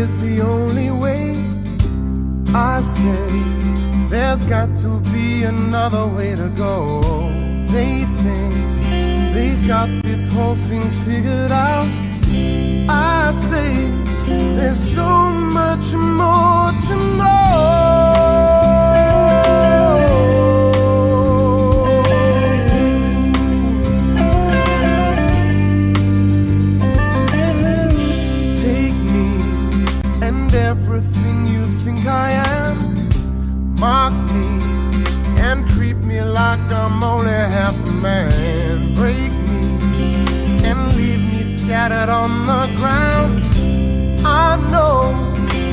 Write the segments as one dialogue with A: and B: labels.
A: is the only way. I say there's got to be another way to go. They think they've got this whole thing figured out. I say there's so much more to know. Take me and everything you think I am. Mark me and treat me like I'm only half a man. Break me and leave me scattered on the ground. I know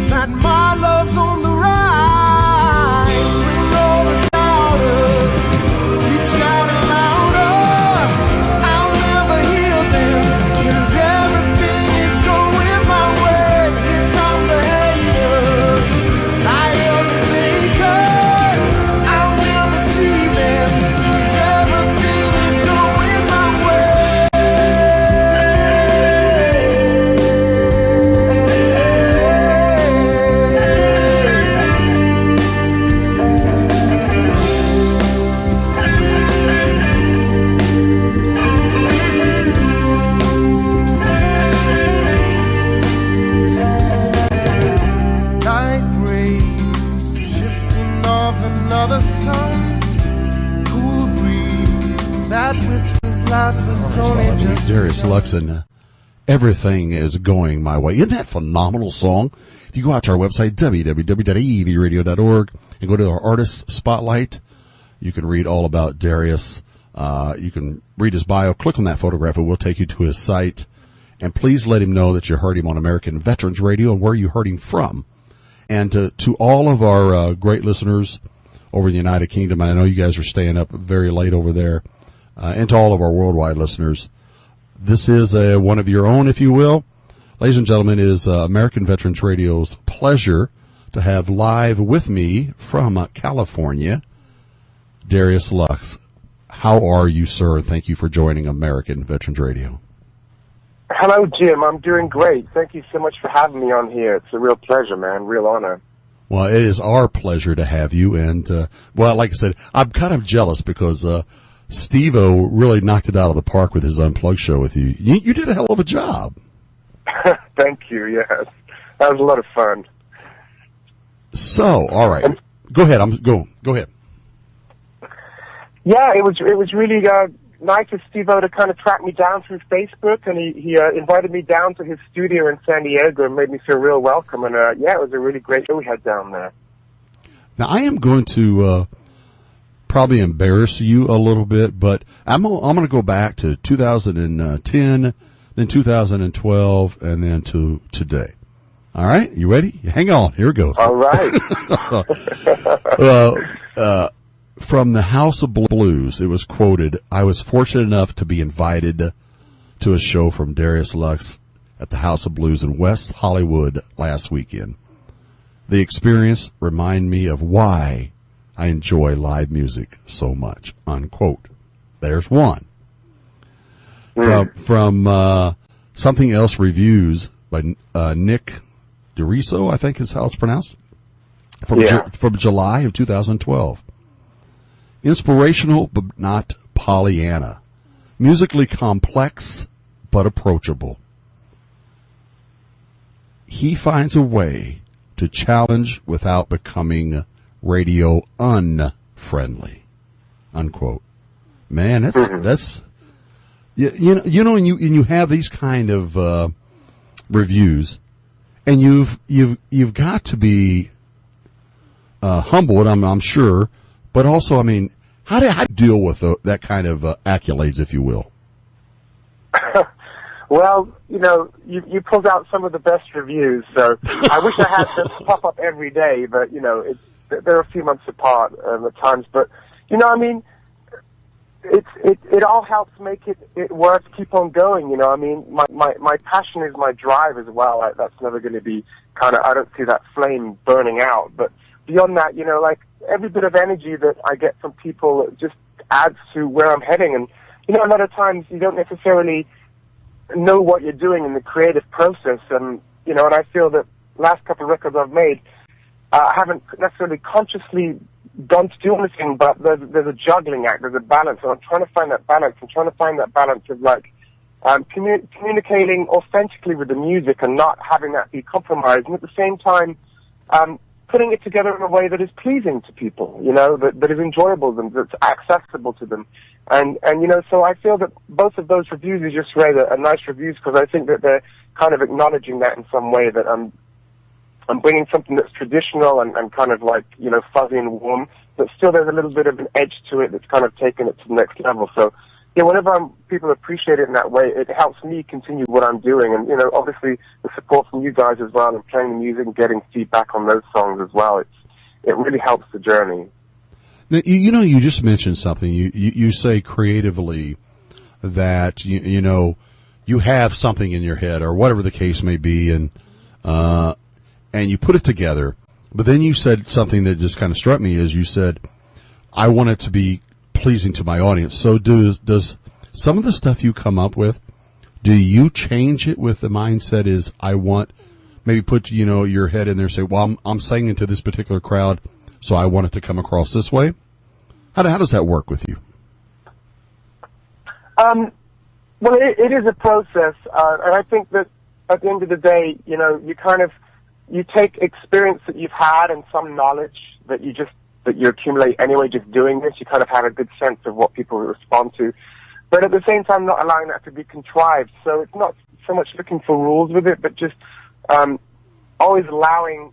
A: that my love's on the rise. Bring all the doubters, keep shouting louder. I'll never hear them, 'cause everything is going my way. Here come the haters, liars and fakers. I'll never see them, 'cause everything is going my way. Light rays shifting off another sun. Cool breeze that whispers life is only just
B: Darius Lux and Everything is Going My Way. Isn't that a phenomenal song? If you go out to our website, www.avradio.org, and go to our artist spotlight, you can read all about Darius. You can read his bio. Click on that photograph. It will take you to his site. And please let him know that you heard him on American Veterans Radio and where you heard him from. And to all of our great listeners over in the United Kingdom, I know you guys are staying up very late over there, and to all of our worldwide listeners, this is one of your own, if you will. Ladies and gentlemen, it is American Veterans Radio's pleasure to have live with me from California, Darius Lux. How are you, sir? And thank you for joining American Veterans Radio.
C: Hello, Jim. I'm doing great. Thank you so much for having me on here. It's a real pleasure, man. Real honor.
B: Well, it is our pleasure to have you. And, well, like I said, I'm kind of jealous because Steve-O really knocked it out of the park with his Unplugged show with you. You did a hell of a job.
C: Thank you, yes. That was a lot of fun.
B: So, all right. Go ahead. Go ahead.
C: Yeah, it was really nice of Steve-O to kind of track me down through Facebook, and he invited me down to his studio in San Diego and made me feel real welcome. And, yeah, it was a really great show we had down there.
B: Now, I am going to probably embarrass you a little bit, but I'm going to go back to 2010, then 2012, and then to today. All right? You ready? Hang on. Here it goes.
C: All right.
B: From the House of Blues, it was quoted, "I was fortunate enough to be invited to a show from Darius Lux at the House of Blues in West Hollywood last weekend. The experience reminded me of why I enjoy live music so much," unquote. There's one. From Something Else Reviews by Nick DeRiso, I think is how it's pronounced, from July of 2012. "Inspirational but not Pollyanna. Musically complex but approachable. He finds a way to challenge without becoming radio unfriendly," unquote. Man, that's you know, and you have these kind of reviews, and you've got to be humbled, I'm sure. But also, I mean, how do you deal with that kind of accolades, if you will?
C: Well, you know, you pulled out some of the best reviews, so I wish I had them pop up every day, but, you know, they're a few months apart at times. But, you know, I mean, it all helps make it worth keep on going, you know. I mean, my passion is my drive as well. That's never going to be I don't see that flame burning out. But beyond that, you know, like, every bit of energy that I get from people just adds to where I'm heading. And, you know, a lot of times you don't necessarily know what you're doing in the creative process. And, you know, and I feel that last couple of records I've made, I haven't necessarily consciously gone to do anything, but there's a juggling act, there's a balance, and I'm trying to find that balance. I'm trying to find that balance of like communicating authentically with the music and not having that be compromised, and at the same time putting it together in a way that is pleasing to people, you know, that is enjoyable to them, that's accessible to them. And you know, so I feel that both of those reviews you just read are nice reviews, because I think that they're kind of acknowledging that in some way, that I'm bringing something that's traditional and kind of like, you know, fuzzy and warm, but still there's a little bit of an edge to it that's kind of taken it to the next level. So, yeah, whenever people appreciate it in that way, it helps me continue what I'm doing. And, you know, obviously the support from you guys as well, and playing the music and getting feedback on those songs as well, it really helps the journey.
B: Now, you know, you just mentioned something. You say creatively that, you know, you have something in your head or whatever the case may be, and you put it together. But then you said something that just kind of struck me, is you said, I want it to be pleasing to my audience. So does some of the stuff you come up with, do you change it with the mindset is, I want, maybe put, you know, your head in there and say, well, I'm singing to this particular crowd, so I want it to come across this way? How does that work with you?
C: Well, it is a process, and I think that at the end of the day, you know, you take experience that you've had and some knowledge that you accumulate anyway just doing this. You kind of have a good sense of what people respond to, but at the same time not allowing that to be contrived. So it's not so much looking for rules with it, but just always allowing,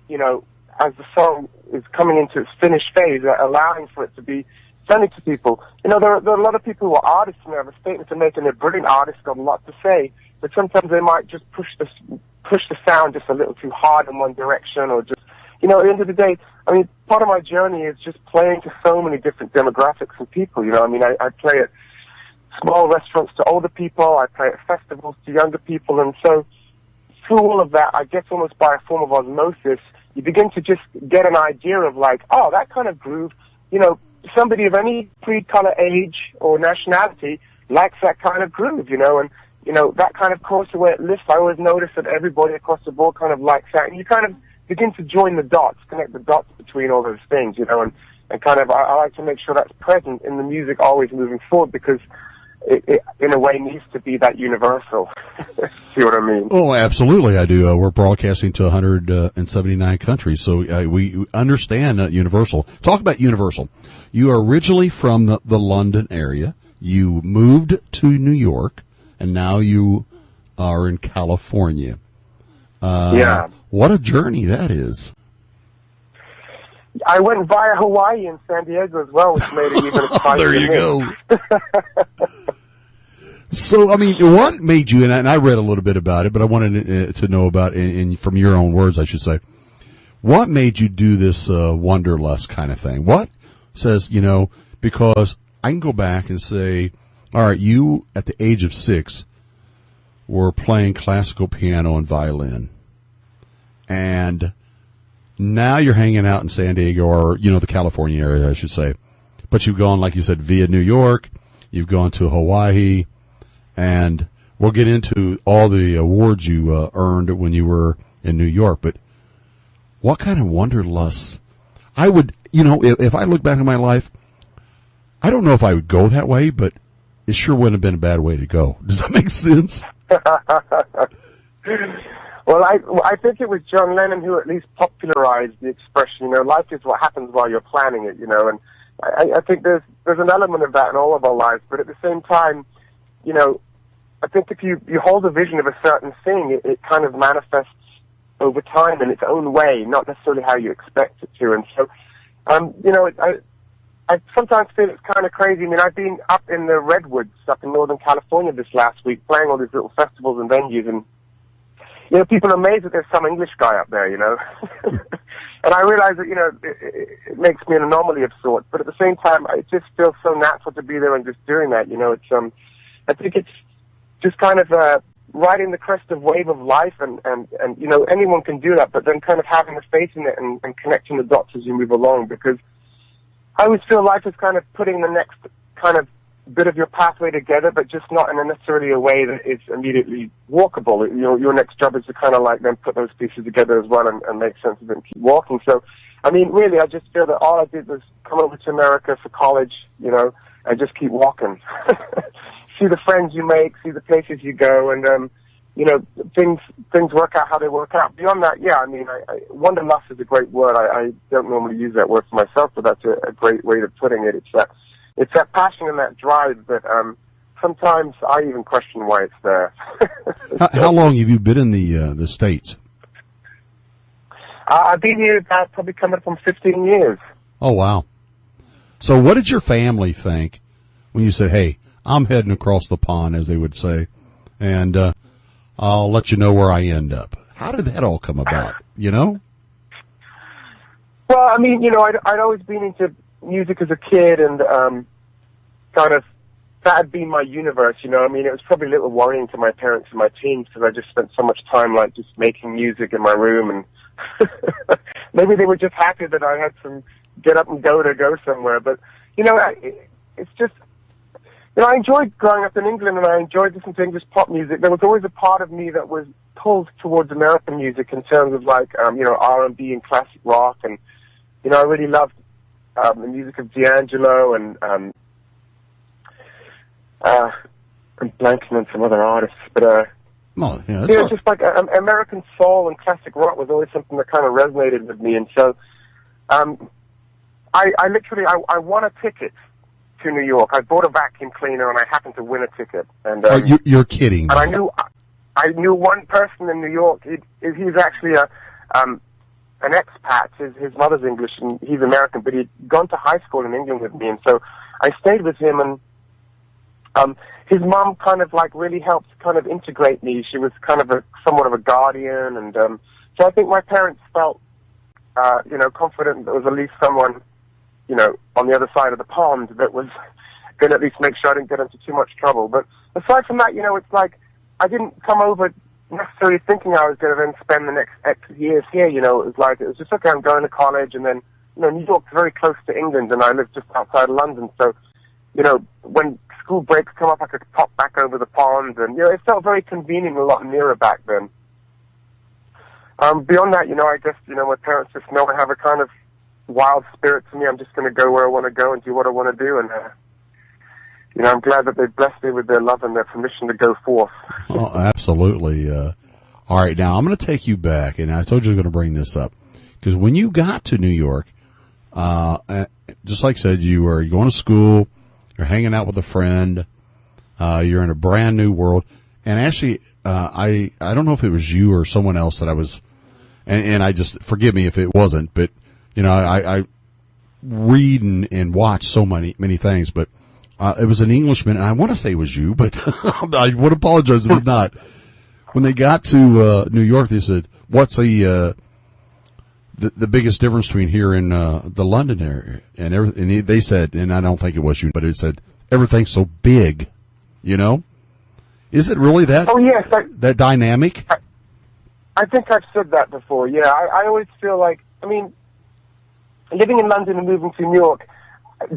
C: you know, as the song is coming into its finished phase, allowing for it to be friendly to people. You know, there are a lot of people who are artists and they have a statement to make, and they're brilliant artists, got a lot to say, but sometimes they might just push the sound just a little too hard in one direction, or just, you know, at the end of the day, I mean, part of my journey is just playing to so many different demographics and people, you know. I mean, I play at small restaurants to older people, I play at festivals to younger people, and so through all of that, I guess almost by a form of osmosis, you begin to just get an idea of like, oh, that kind of groove, you know, somebody of any creed, color, age, or nationality likes that kind of groove, you know, and, you know, that kind of course the way it lifts, I always notice that everybody across the board kind of likes that, and you kind of begin to join the dots, connect the dots between all those things, you know, and kind of, I like to make sure that's present in the music always moving forward, because it in a way needs to be that universal. See what I mean?
B: Oh, absolutely, I do. We're broadcasting to 179 countries, so we understand universal. Talk about universal. You are originally from the London area. You moved to New York, and now you are in California.
C: Yeah.
B: What a journey that is.
C: I went via Hawaii and San Diego as well, which made it even exciting.
B: There you go. So, I mean, what made you, and I read a little bit about it, but I wanted to know about, and from your own words, I should say, what made you do this wanderlust kind of thing? What says, you know, because I can go back and say, all right, you, at the age of 6, were playing classical piano and violin, and now you're hanging out in San Diego, or, you know, the California area, I should say. But you've gone, like you said, via New York, you've gone to Hawaii, and we'll get into all the awards you earned when you were in New York. But what kind of wanderlust? I would, you know, if I look back in my life, I don't know if I would go that way, but it sure wouldn't have been a bad way to go. Does that make sense?
C: Well, I think it was John Lennon who at least popularized the expression, you know, life is what happens while you're planning it, you know, and I think there's an element of that in all of our lives, but at the same time, you know, I think if you hold a vision of a certain thing, it kind of manifests over time in its own way, not necessarily how you expect it to, and so, you know, I sometimes feel it's kind of crazy. I mean, I've been up in the Redwoods, up in Northern California this last week, playing all these little festivals and venues, and you know, people are amazed that there's some English guy up there, you know. And I realize that, you know, it makes me an anomaly of sorts, but at the same time, it just feels so natural to be there and just doing that, you know. It's, I think it's just kind of riding the crest of wave of life, and you know, anyone can do that, but then kind of having a faith in it and connecting the dots as you move along, because I always feel life is kind of putting the next kind of bit of your pathway together, but just not in a necessarily a way that is immediately walkable. Your next job is to kind of like then put those pieces together as well and make sense of it and keep walking. So, I mean, really, I just feel that all I did was come over to America for college, you know, and just keep walking. See the friends you make, see the places you go, and, you know, things work out how they work out. Beyond that, yeah, I mean, wanderlust is a great word. I don't normally use that word for myself, but that's a great way of putting it. It's that passion and that drive that sometimes I even question why it's there.
B: How long have you been in the States?
C: I've been here about probably coming up on 15 years.
B: Oh, wow. So what did your family think when you said, hey, I'm heading across the pond, as they would say, and I'll let you know where I end up? How did that all come about, you know?
C: Well, I mean, you know, I'd always been into music as a kid, and kind of that had been my universe, you know. I mean, it was probably a little worrying to my parents in my teens because I just spent so much time like just making music in my room, and maybe they were just happy that I had some get up and go somewhere. But you know, it's just, you know, I enjoyed growing up in England, and I enjoyed listening to English pop music. There was always a part of me that was pulled towards American music in terms of like you know, R&B and classic rock, and you know, I really loved the music of D'Angelo, and I'm blanking on some other artists, but
B: Oh, yeah,
C: you know, just like American soul and classic rock was always something that kind of resonated with me, and so I literally won a ticket to New York. I bought a vacuum cleaner, and I happened to win a ticket. And
B: you're kidding.
C: And I knew one person in New York. He's actually an expat. His mother's English, and he's American, but he'd gone to high school in England with me, and so I stayed with him, and his mom kind of like really helped kind of integrate me. She was kind of somewhat of a guardian, and so I think my parents felt, you know, confident that there was at least someone, you know, on the other side of the pond that was going to at least make sure I didn't get into too much trouble. But aside from that, you know, it's like I didn't come over necessarily thinking I was going to then spend the next X years here. You know, it was just, okay, I'm going to college, and then, you know, New York's very close to England, and I live just outside of London, so, you know, when school breaks come up, I could pop back over the pond, and, you know, it felt very convenient, a lot nearer back then. Beyond that, you know, I guess, you know, my parents just know I have a kind of wild spirit to me. I'm just going to go where I want to go and do what I want to do, and, you know, I'm glad that they've blessed me with their love and their permission to go forth.
B: Oh, absolutely. All right, now I'm going to take you back, and I told you I was going to bring this up, because when you got to New York, just like I said, you were going to school, you're hanging out with a friend, you're in a brand new world, and actually, I don't know if it was you or someone else that I was, and I just, forgive me if it wasn't, but, you know, I read and watch so many things, but it was an Englishman, and I want to say it was you, but I would apologize if it's not. When they got to New York, they said, "What's the biggest difference between here and the London area?" And everything. And they said, and I don't think it was you, but it said everything's so big. You know, is it really that?
C: Oh yes,
B: that dynamic.
C: I think I've said that before. Yeah, I always feel like, I mean, living in London and moving to New York,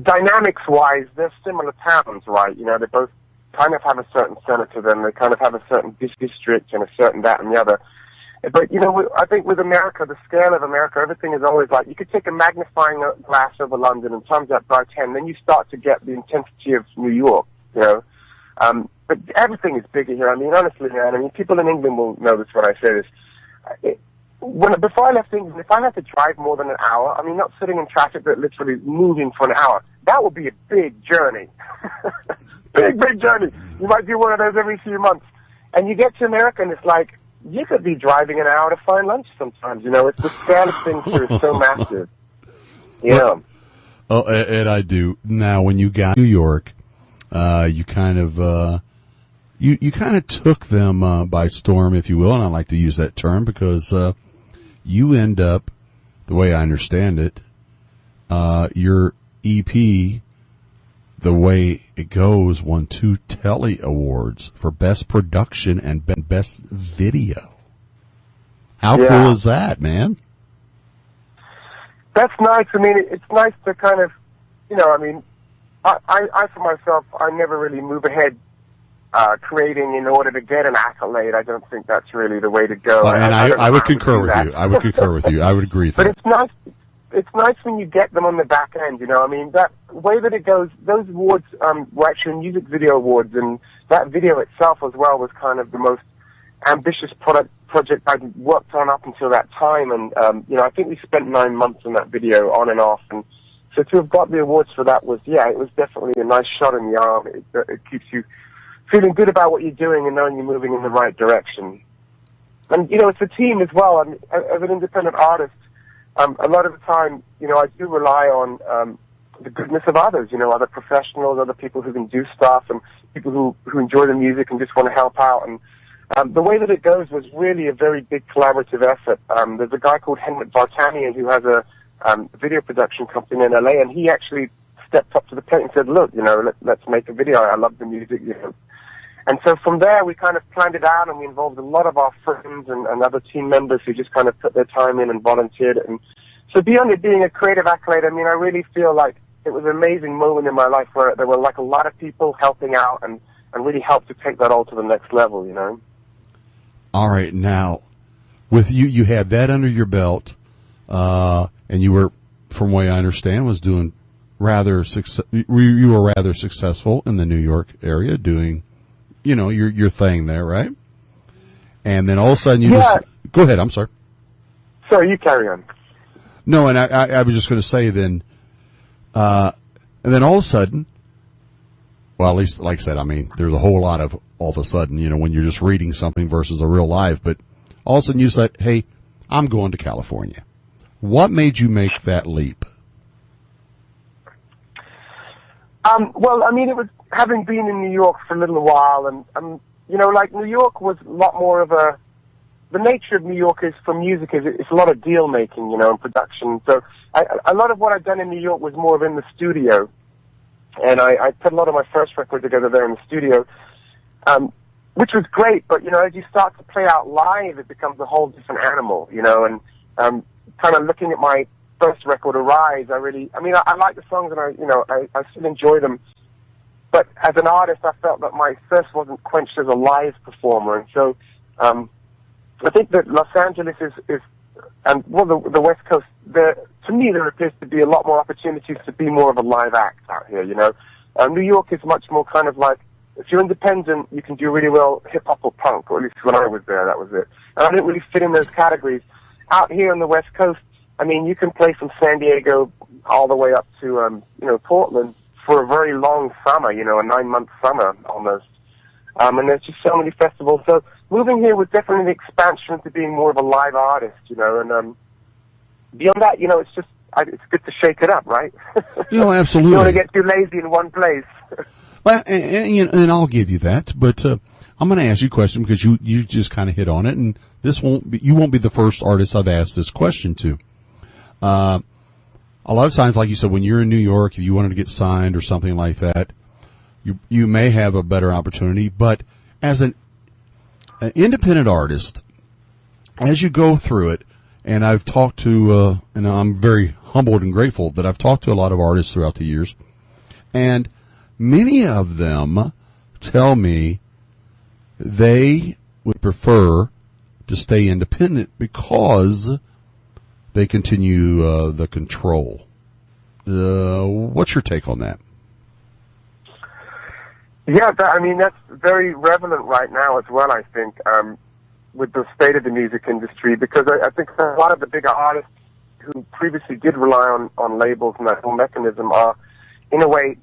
C: dynamics-wise, they're similar towns, right? You know, they both kind of have a certain center to them. They kind of have a certain district and a certain that and the other. But, you know, I think with America, the scale of America, everything is always like, you could take a magnifying glass over London and times that by 10, then you start to get the intensity of New York, you know. But everything is bigger here. I mean, honestly, man, I mean, people in England will know this when I say this. Before I left England, if I had to drive more than an hour, I mean, not sitting in traffic, but literally moving for an hour, that would be a big journey. big journey. You might do one of those every few months. And you get to America, and it's like, you could be driving an hour to find lunch sometimes. You know, it's the scale of things here is so massive. Yeah.
B: Oh, and I do. Now, when you got to New York, you kind of you kind of took them by storm, if you will, and I like to use that term because you end up, the way I understand it, your EP, the way it goes, won 2 Telly Awards for Best Production and Best Video. How cool is that, man?
C: That's nice. I mean, it's nice to kind of, you know, I mean, I for myself, I never really move ahead creating in order to get an accolade. I don't think that's really the way to go.
B: And I would concur with you. I would concur with you. I would agree with
C: but
B: that.
C: It's nice. It's nice when you get them on the back end, you know. I mean, that way that it goes, those awards were actually music video awards, and that video itself as well was kind of the most ambitious project I'd worked on up until that time. And, you know, I think we spent 9 months on that video on and off. And so to have got the awards for that was, yeah, it was definitely a nice shot in the arm. It keeps you feeling good about what you're doing and knowing you're moving in the right direction. And, you know, it's a team as well. I mean, as an independent artist, a lot of the time, you know, I do rely on the goodness of others, you know, other professionals, other people who can do stuff, and people who enjoy the music and just want to help out. And the way that it goes was really a very big collaborative effort. There's a guy called Henrik Vartanian who has a video production company in LA, and he actually stepped up to the plate and said, look, you know, let's make a video. I love the music, you know. And so from there, we kind of planned it out, and we involved a lot of our friends and other team members who just kind of put their time in and volunteered. And so beyond it being a creative accolade, I mean, I really feel like it was an amazing moment in my life where there were like a lot of people helping out and really helped to take that all to the next level, you know.
B: All right. Now, with you had that under your belt, and you were, from what I understand, was doing you were rather successful in the New York area doing, you know, your thing there, right? And then all of a sudden go ahead. I'm sorry.
C: Sorry, you carry on.
B: No, and I was just going to say then, and then all of a sudden, well, at least like I said, I mean, there's a whole lot of all of a sudden, you know, when you're just reading something versus a real live, but all of a sudden you said, hey, I'm going to California. What made you make that leap?
C: Well, I mean, it was having been in New York for a little while, and you know, like New York was a lot more of the nature of New York is for music is it's a lot of deal making, you know, and production. So a lot of what I'd done in New York was more of in the studio, and I put a lot of my first record together there in the studio, which was great. But you know, as you start to play out live, it becomes a whole different animal, you know. And kind of looking at my first record, Arise, I like the songs, and I still enjoy them. But as an artist, I felt that my thirst wasn't quenched as a live performer, and so I think that Los Angeles is and the West Coast. To me, there appears to be a lot more opportunities to be more of a live act out here. You know, New York is much more kind of like, if you're independent, you can do really well hip hop or punk, or at least when I was there, that was it. And I didn't really fit in those categories. Out here on the West Coast, I mean, you can play from San Diego all the way up to Portland for a very long summer, you know, a 9-month summer almost. And there's just so many festivals. So moving here was definitely an expansion to being more of a live artist, you know. And beyond that, you know, it's good to shake it up, right?
B: You know, absolutely.
C: You don't want to get too lazy in one place.
B: Well, and I'll give you that, but I'm going to ask you a question because you just kind of hit on it, and you won't be the first artist I've asked this question to. A lot of times, like you said, when you're in New York, if you wanted to get signed or something like that, you may have a better opportunity. But as an independent artist, as you go through it, and I've talked to, and I'm very humbled and grateful that I've talked to a lot of artists throughout the years, and many of them tell me they would prefer to stay independent because they continue the control. What's your take on that?
C: Yeah, that's very relevant right now as well, I think, with the state of the music industry, because I think a lot of the bigger artists who previously did rely on labels and that whole mechanism are, in a way,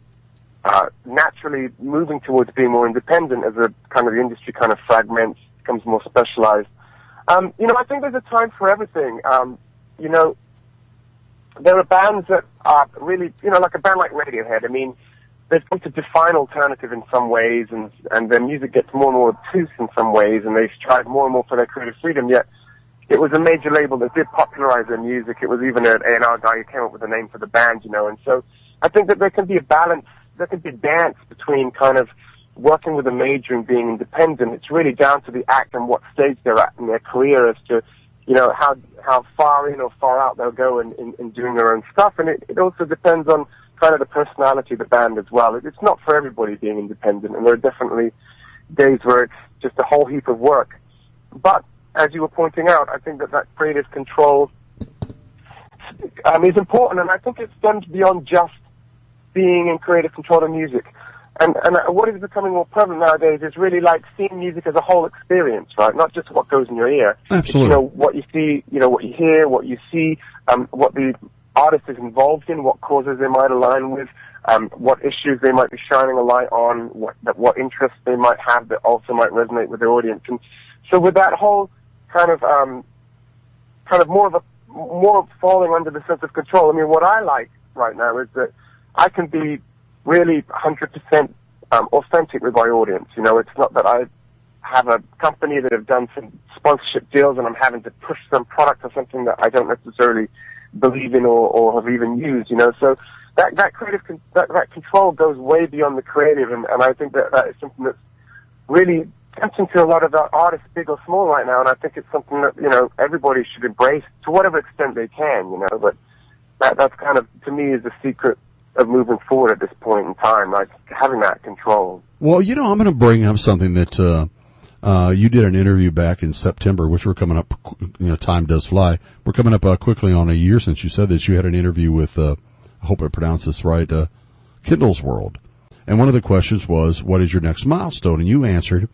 C: naturally moving towards being more independent as the industry kind of fragments, becomes more specialized. I think there's a time for everything. There are bands that are really, like a band like Radiohead. I mean, they've come to define alternative in some ways, and their music gets more and more obtuse in some ways, and they strive more and more for their creative freedom, yet it was a major label that did popularize their music. It was even an A&R guy who came up with the name for the band, and so I think that there can be a balance, there can be a dance between kind of working with a major and being independent. It's really down to the act and what stage they're at in their career as to, how far in or far out they'll go in doing their own stuff. And it also depends on kind of the personality of the band as well. It's not for everybody being independent, and there are definitely days where it's just a whole heap of work. But as you were pointing out, I think that creative control is important, and I think it's done beyond just being in creative control of music. And what is becoming more prevalent nowadays is really like seeing music as a whole experience, right? Not just what goes in your ear.
B: Absolutely.
C: It's, what you see, what you hear, what you see, what the artist is involved in, what causes they might align with, what issues they might be shining a light on, what interests they might have that also might resonate with their audience. And so with that whole kind of more falling under the sense of control. I mean, what I like right now is that I can be really 100% authentic with my audience. It's not that I have a company that have done some sponsorship deals and I'm having to push some product or something that I don't necessarily believe in or have even used. So that creative that control goes way beyond the creative, and I think that is something that's really tempting to a lot of the artists, big or small, right now. And I think it's something that everybody should embrace to whatever extent they can. But that's kind of, to me, is the secret of moving forward at this point in time, like having that control.
B: Well, I'm going to bring up something that you did an interview back in September, which we're coming up. Time does fly. We're coming up quickly on a year since you said this. You had an interview with, I hope I pronounced this right, Kindle's World. And one of the questions was, what is your next milestone? And you answered,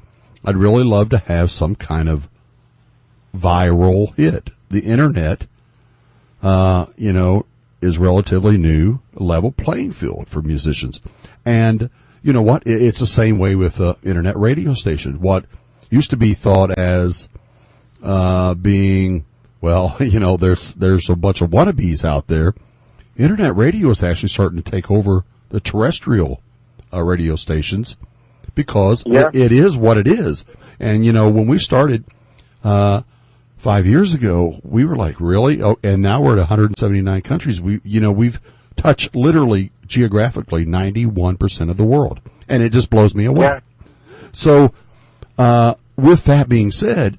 B: I'd really love to have some kind of viral hit. The internet, is relatively new, level playing field for musicians. And you know what? It's the same way with internet radio station. What used to be thought as being, there's a bunch of wannabes out there. Internet radio is actually starting to take over the terrestrial radio stations because it is what it is. And, when we started 5 years ago, we were like, really? Oh, and now we're at 179 countries. We've touched literally geographically 91% of the world. And it just blows me away. Yeah. So, with that being said,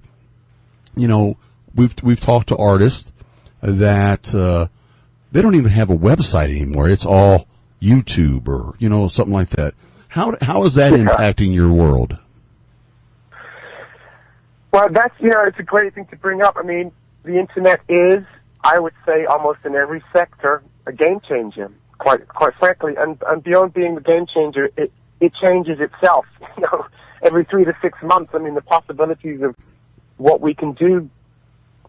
B: we've talked to artists that, they don't even have a website anymore. It's all YouTube or, something like that. How is that impacting your world?
C: Well, that's, it's a great thing to bring up. I mean, the internet is, I would say, almost in every sector, a game changer, quite frankly. And beyond being the game changer, it changes itself, every 3 to 6 months. I mean, the possibilities of what we can do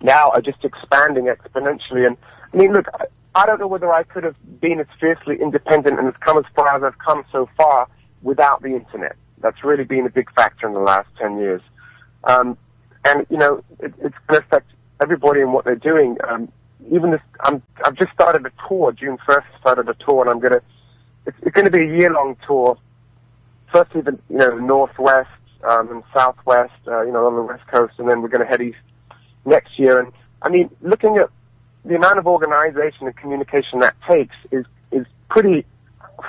C: now are just expanding exponentially. And, I mean, look, I don't know whether I could have been as fiercely independent and has come as far as I've come so far without the internet. That's really been a big factor in the last 10 years. And, it's going to affect everybody in what they're doing. Even this, I've just started a tour. June 1st, started a tour, and it's going to be a year-long tour. Firstly, the Northwest and Southwest, on the West Coast, and then we're going to head east next year. And, I mean, looking at the amount of organization and communication that takes is pretty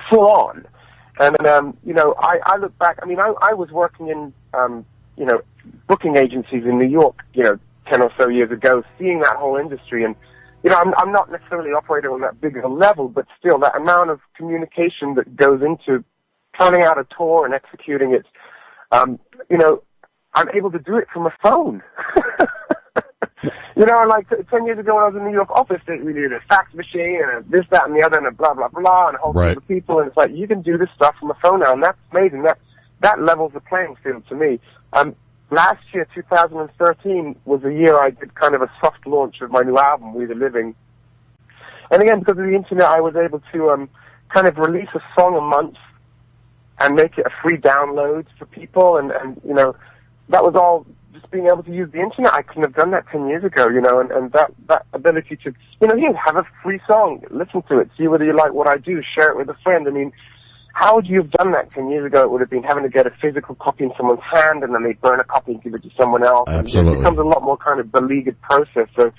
C: full on. And, I look back, I mean, I was working in, booking agencies in New York, 10 or so years ago, seeing that whole industry. And, I'm not necessarily operating on that big of a level, but still that amount of communication that goes into planning out a tour and executing it, I'm able to do it from a phone. Like 10 years ago when I was in the New York office, we needed a fax machine and this, that, and the other, and a blah, blah, blah, and a whole bunch of people. And it's like, you can do this stuff from a phone now, and that's amazing. That levels the playing field to me. Last year, 2013, was the year I did kind of a soft launch of my new album, We the Living. And again, because of the internet, I was able to kind of release a song a month and make it a free download for people. And that was all just being able to use the internet. I couldn't have done that 10 years ago, and that ability to, here, have a free song, listen to it, see whether you like what I do, share it with a friend. I mean, how would you have done that 10 years ago? It would have been having to get a physical copy in someone's hand, and then they burn a copy and give it to someone else.
B: Absolutely.
C: It becomes a lot more kind of beleaguered process. So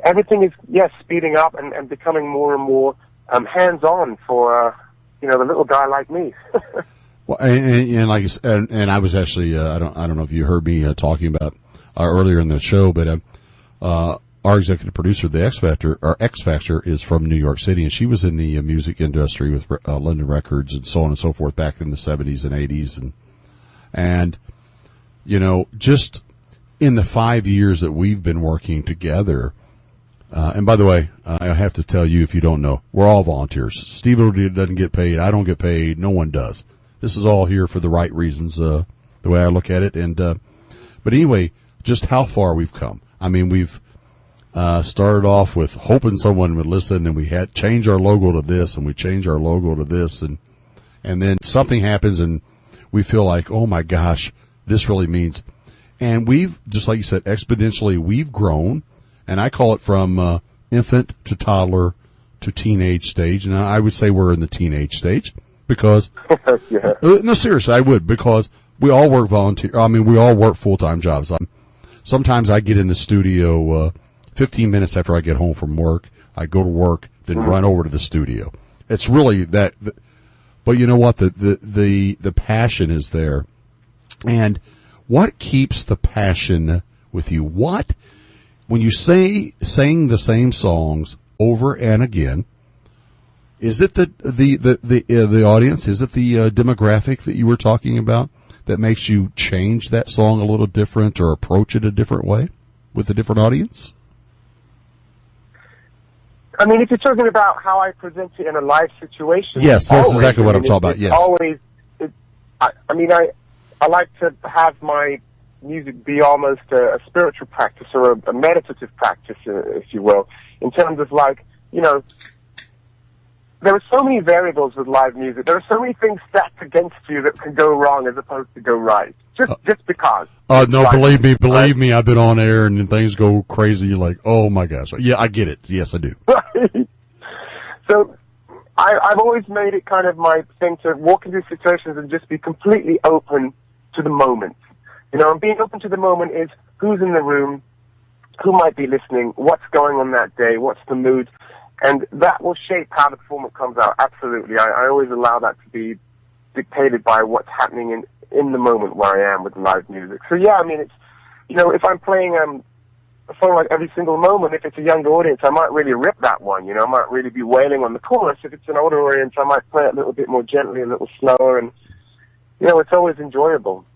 C: everything is, speeding up and becoming more and more hands-on for, the little guy like me.
B: Well, and like, and I was actually, I don't know if you heard me talking about earlier in the show, but our executive producer, the X Factor, is from New York City, and she was in the music industry with London Records and so on and so forth back in the 70s and 80s, and just in the 5 years that we've been working together. And by the way, I have to tell you, if you don't know, we're all volunteers. Steve doesn't get paid. I don't get paid. No one does. This is all here for the right reasons, the way I look at it. And but anyway, just how far we've come. I mean, we've started off with hoping someone would listen, and we had changed our logo to this, and we changed our logo to this, and then something happens, and we feel like, oh my gosh, this really means. And we've, just like you said, exponentially, we've grown. And I call it from infant to toddler to teenage stage. And I would say we're in the teenage stage because,
C: yeah.
B: No, seriously, I would, because we all work we all work full-time jobs. Sometimes I get in the studio 15 minutes after I get home from work. I go to work, then run over to the studio. It's really that. But you know what? The passion is there. And what keeps the passion with you? When you sing the same songs over and again, is it the audience? Is it the demographic that you were talking about that makes you change that song a little different or approach it a different way with a different audience?
C: I mean, if you're talking about how I present it in a live situation,
B: yes, that's exactly what I'm talking about. Yes,
C: always. I like to have my music be almost a spiritual practice or a meditative practice, if you will, in terms of there are so many variables with live music. There are so many things stacked against you that can go wrong as opposed to go right. Just because. Oh,
B: no, believe me, I've been on air and things go crazy. You're like, oh my gosh. Yeah, I get it. Yes, I do.
C: Right. So I've always made it kind of my thing to walk into situations and just be completely open to the moment. And being open to the moment is who's in the room, who might be listening, what's going on that day, what's the mood, and that will shape how the performance comes out. Absolutely. I always allow that to be dictated by what's happening in the moment where I am with live music. So yeah, I mean, it's, if I'm playing a song like Every Single Moment, if it's a younger audience, I might really rip that one, I might really be wailing on the chorus. If it's an older audience, I might play it a little bit more gently, a little slower, and, it's always enjoyable.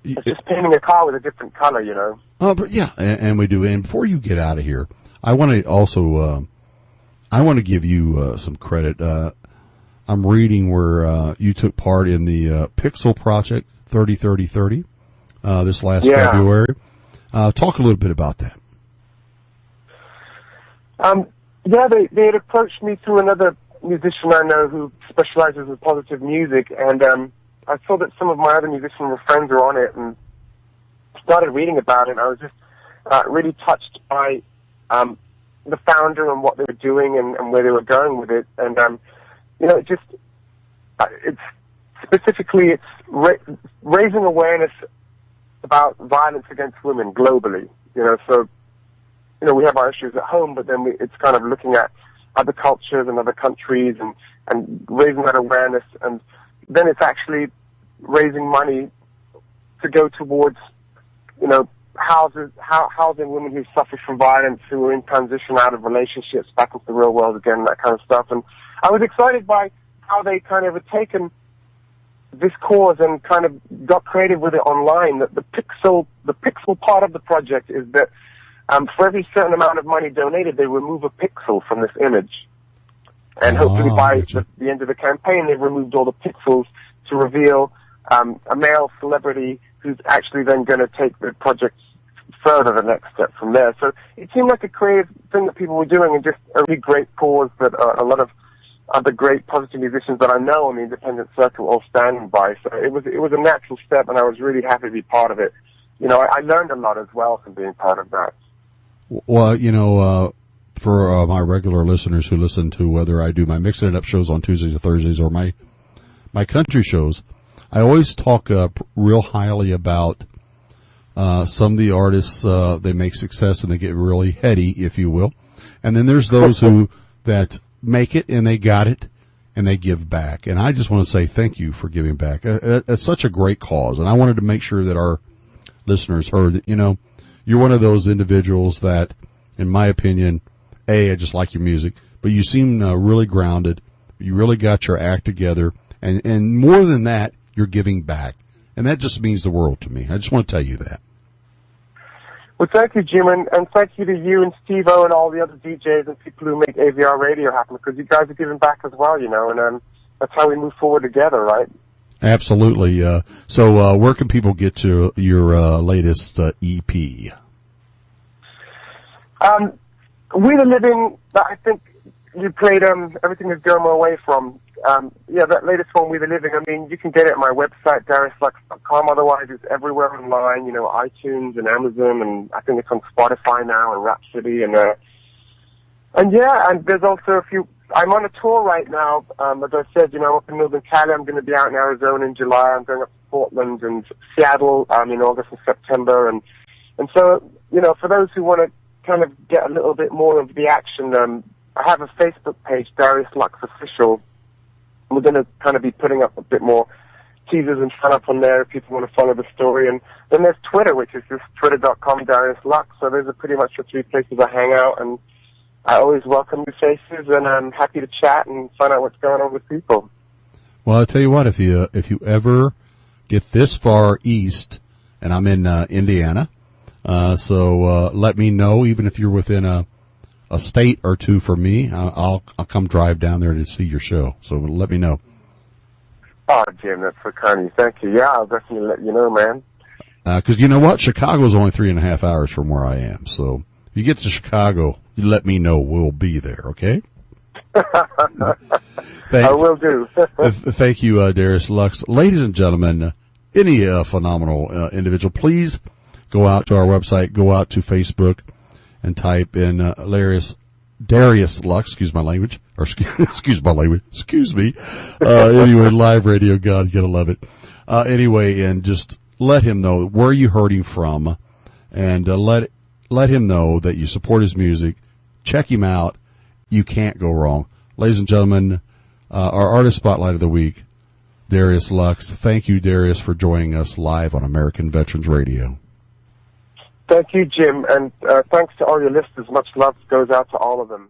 C: It's just painting a car with a different color,
B: Oh, but yeah, and we do. And before you get out of here, I want to also, I want to give you some credit. I'm reading where you took part in the Pixel Project 30-30-30 this last February. Talk a little bit about that.
C: They had approached me through another musician I know who specializes in positive music, and I saw that some of my other musician friends were on it and started reading about it. And I was just really touched by the founder and what they were doing and where they were going with it. And, it's specifically, raising awareness about violence against women globally. So we have our issues at home, but then it's kind of looking at other cultures and other countries and raising that awareness. And then it's actually raising money to go towards, housing women who suffer from violence, who are in transition out of relationships back into the real world again, that kind of stuff. And I was excited by how they kind of had taken this cause and kind of got creative with it online. That the pixel part of the project is that for every certain amount of money donated, they remove a pixel from this image. And hopefully by the end of the campaign, they've removed all the pixels to reveal a male celebrity who's actually then going to take the project further, the next step from there. So it seemed like a creative thing that people were doing, and just a really great cause that a lot of other great positive musicians that I know on the independent circuit were all standing by. So it was a natural step, and I was really happy to be part of it. I learned a lot as well from being part of that.
B: Well, for my regular listeners who listen to whether I do my Mixing It Up shows on Tuesdays or Thursdays or my country shows, I always talk real highly about some of the artists. They make success and they get really heady, if you will. And then there's those that make it and they got it and they give back. And I just want to say thank you for giving back. It's such a great cause. And I wanted to make sure that our listeners heard that, you're one of those individuals that, in my opinion, I just like your music, but you seem really grounded. You really got your act together, and more than that, you're giving back, and that just means the world to me. I just want to tell you that.
C: Well, thank you, Jim, and thank you to you and Steve-O and all the other DJs and people who make AVR radio happen, because you guys are giving back as well, and that's how we move forward together, right?
B: Absolutely. So where can people get to your latest EP? We
C: the Living, I think you played Everything Is Going My Way from. That latest one, We the Living, I mean, you can get it at my website, DariusLux.com. Otherwise, it's everywhere online, iTunes and Amazon, and I think it's on Spotify now and Rhapsody. And there's also a few. I'm on a tour right now. As I said, I'm up in Northern Cali. I'm going to be out in Arizona in July. I'm going up to Portland and Seattle in August and September. And so, for those who want to kind of get a little bit more of the action, I have a Facebook page, Darius Lux Official. We're going to kind of be putting up a bit more teasers and fun up on there if people want to follow the story. And then there's Twitter, which is just twitter.com Darius Lux. So those are pretty much the three places I hang out, and I always welcome new faces, and I'm happy to chat and find out what's going on with people.
B: Well, I'll tell you what, if you ever get this far east, and I'm in Indiana, so let me know, even if you're within a state or two from me. I'll come drive down there to see your show. So let me know.
C: Oh, Jim, that's so kind of you. Thank you. Yeah, I'll definitely let you know, man.
B: Because you know what? Chicago's only 3.5 hours from where I am. So if you get to Chicago, you let me know. We'll be there, okay?
C: I will do.
B: Thank you, Darius Lux. Ladies and gentlemen, any phenomenal individual, please go out to our website, go out to Facebook, and type in Darius Lux, excuse my language, or excuse me. Anyway, live radio, God, you gotta love it. Anyway, and just let him know where you heard him from, and let him know that you support his music. Check him out. You can't go wrong. Ladies and gentlemen, our Artist Spotlight of the Week, Darius Lux. Thank you, Darius, for joining us live on American Veterans Radio.
C: Thank you, Jim, and thanks to all your listeners. Much love goes out to all of them.